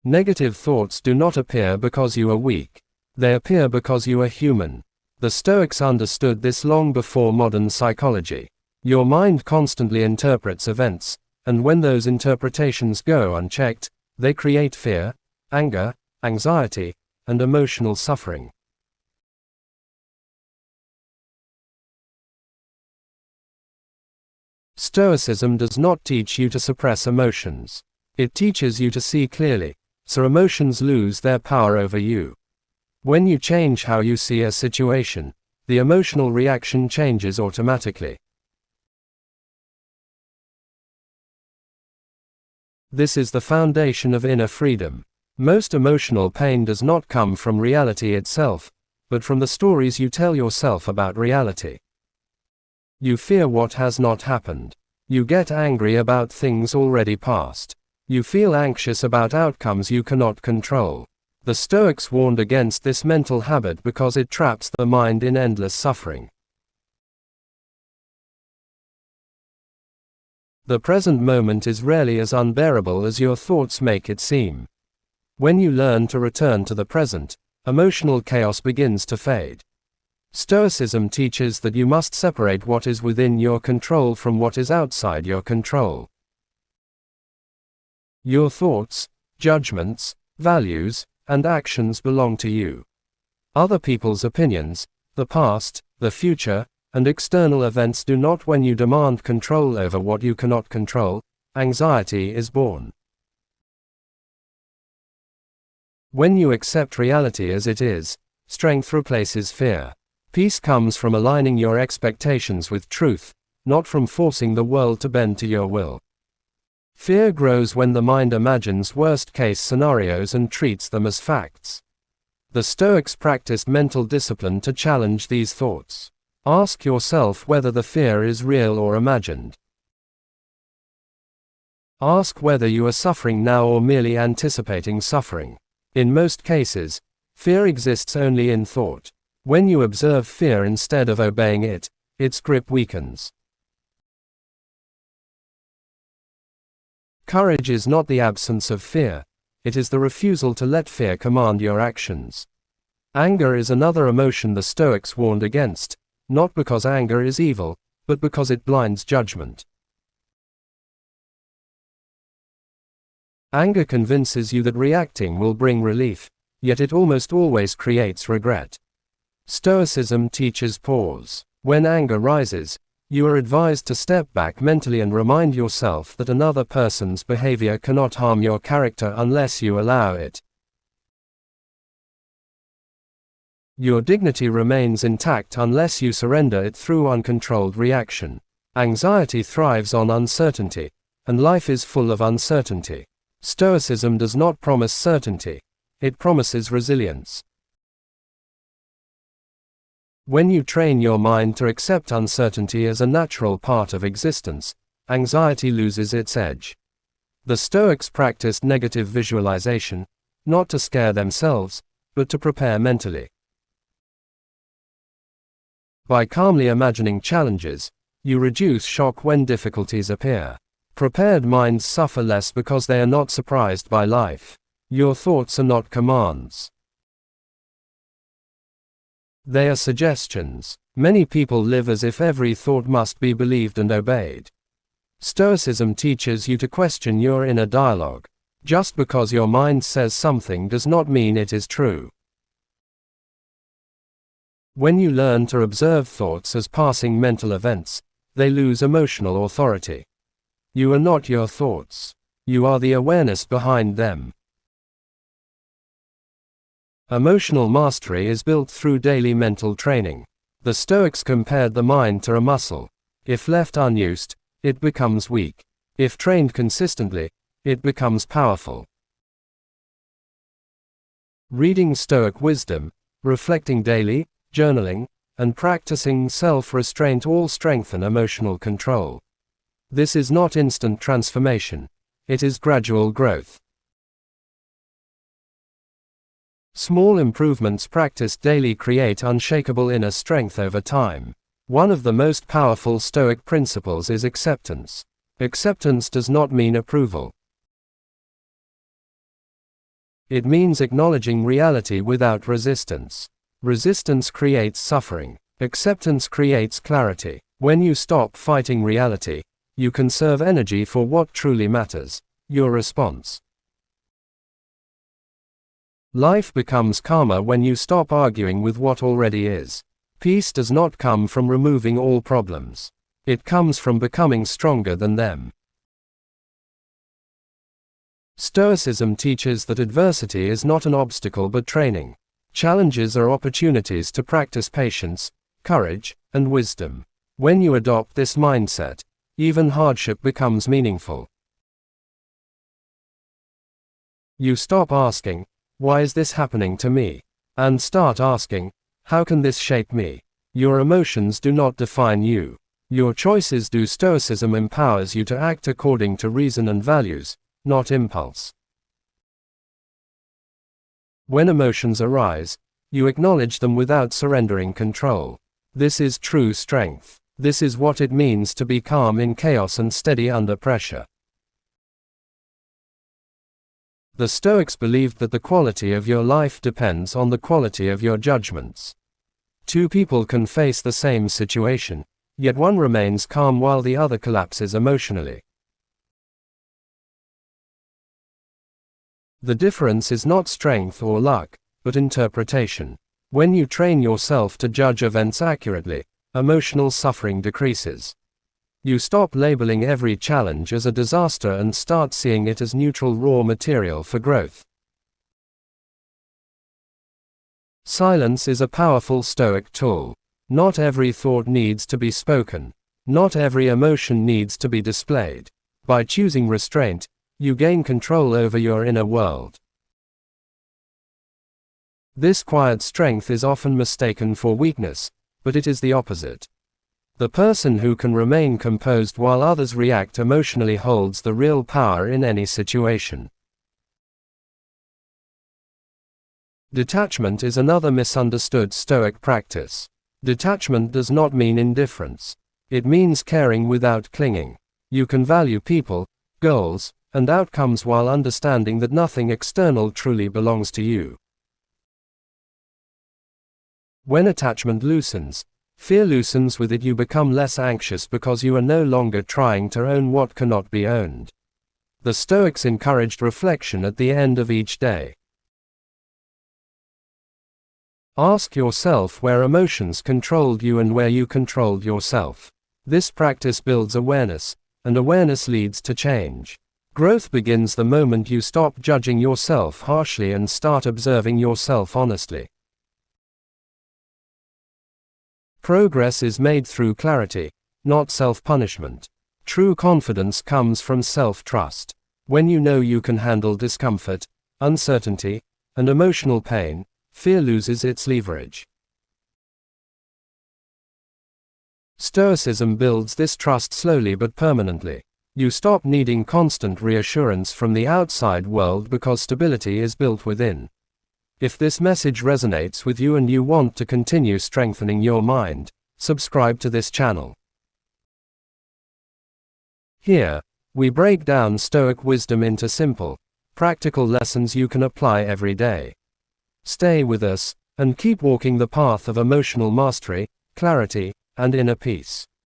Negative thoughts do not appear because you are weak. They appear because you are human. The Stoics understood this long before modern psychology. Your mind constantly interprets events, and when those interpretations go unchecked, they create fear, anger, anxiety, and emotional suffering. Stoicism does not teach you to suppress emotions. It teaches you to see clearly, so emotions lose their power over you. When you change how you see a situation, the emotional reaction changes automatically. This is the foundation of inner freedom. Most emotional pain does not come from reality itself, but from the stories you tell yourself about reality. You fear what has not happened. You get angry about things already past. You feel anxious about outcomes you cannot control. The Stoics warned against this mental habit because it traps the mind in endless suffering. The present moment is rarely as unbearable as your thoughts make it seem. When you learn to return to the present, emotional chaos begins to fade. Stoicism teaches that you must separate what is within your control from what is outside your control. Your thoughts, judgments, values, and actions belong to you. Other people's opinions, the past, the future, and external events do not. When you demand control over what you cannot control, anxiety is born. When you accept reality as it is, strength replaces fear. Peace comes from aligning your expectations with truth, not from forcing the world to bend to your will. Fear grows when the mind imagines worst-case scenarios and treats them as facts. The Stoics practiced mental discipline to challenge these thoughts. Ask yourself whether the fear is real or imagined. Ask whether you are suffering now or merely anticipating suffering. In most cases, fear exists only in thought. When you observe fear instead of obeying it, its grip weakens. Courage is not the absence of fear, it is the refusal to let fear command your actions. Anger is another emotion the Stoics warned against, not because anger is evil, but because it blinds judgment. Anger convinces you that reacting will bring relief, yet it almost always creates regret. Stoicism teaches pause. When anger rises, you are advised to step back mentally and remind yourself that another person's behavior cannot harm your character unless you allow it. Your dignity remains intact unless you surrender it through uncontrolled reaction. Anxiety thrives on uncertainty, and life is full of uncertainty. Stoicism does not promise certainty, it promises resilience. When you train your mind to accept uncertainty as a natural part of existence, anxiety loses its edge. The Stoics practiced negative visualization, not to scare themselves, but to prepare mentally. By calmly imagining challenges, you reduce shock when difficulties appear. Prepared minds suffer less because they are not surprised by life. Your thoughts are not commands. They are suggestions. Many people live as if every thought must be believed and obeyed. Stoicism teaches you to question your inner dialogue. Just because your mind says something does not mean it is true. When you learn to observe thoughts as passing mental events, they lose emotional authority. You are not your thoughts. You are the awareness behind them. Emotional mastery is built through daily mental training. The Stoics compared the mind to a muscle. If left unused, it becomes weak. If trained consistently, it becomes powerful. Reading Stoic wisdom, reflecting daily, journaling, and practicing self-restraint all strengthen emotional control. This is not instant transformation. It is gradual growth. Small improvements practiced daily create unshakable inner strength over time. One of the most powerful Stoic principles is acceptance. Acceptance does not mean approval. It means acknowledging reality without resistance. Resistance creates suffering. Acceptance creates clarity. When you stop fighting reality, you conserve energy for what truly matters, your response. Life becomes calmer when you stop arguing with what already is. Peace does not come from removing all problems. It comes from becoming stronger than them. Stoicism teaches that adversity is not an obstacle but training. Challenges are opportunities to practice patience, courage, and wisdom. When you adopt this mindset, even hardship becomes meaningful. You stop asking, "Why is this happening to me?" and start asking, "How can this shape me?" Your emotions do not define you. Your choices do. Stoicism empowers you to act according to reason and values, not impulse. When emotions arise, you acknowledge them without surrendering control. This is true strength. This is what it means to be calm in chaos and steady under pressure. The Stoics believed that the quality of your life depends on the quality of your judgments. Two people can face the same situation, yet one remains calm while the other collapses emotionally. The difference is not strength or luck, but interpretation. When you train yourself to judge events accurately, emotional suffering decreases. You stop labeling every challenge as a disaster and start seeing it as neutral raw material for growth. Silence is a powerful Stoic tool. Not every thought needs to be spoken. Not every emotion needs to be displayed. By choosing restraint, you gain control over your inner world. This quiet strength is often mistaken for weakness, but it is the opposite. The person who can remain composed while others react emotionally holds the real power in any situation. Detachment is another misunderstood Stoic practice. Detachment does not mean indifference. It means caring without clinging. You can value people, goals, and outcomes while understanding that nothing external truly belongs to you. When attachment loosens, fear loosens with it. You become less anxious because you are no longer trying to own what cannot be owned. The Stoics encouraged reflection at the end of each day. Ask yourself where emotions controlled you and where you controlled yourself. This practice builds awareness, and awareness leads to change. Growth begins the moment you stop judging yourself harshly and start observing yourself honestly. Progress is made through clarity, not self-punishment. True confidence comes from self-trust. When you know you can handle discomfort, uncertainty, and emotional pain, fear loses its leverage. Stoicism builds this trust slowly but permanently. You stop needing constant reassurance from the outside world because stability is built within. If this message resonates with you and you want to continue strengthening your mind, subscribe to this channel. Here, we break down Stoic wisdom into simple, practical lessons you can apply every day. Stay with us, and keep walking the path of emotional mastery, clarity, and inner peace.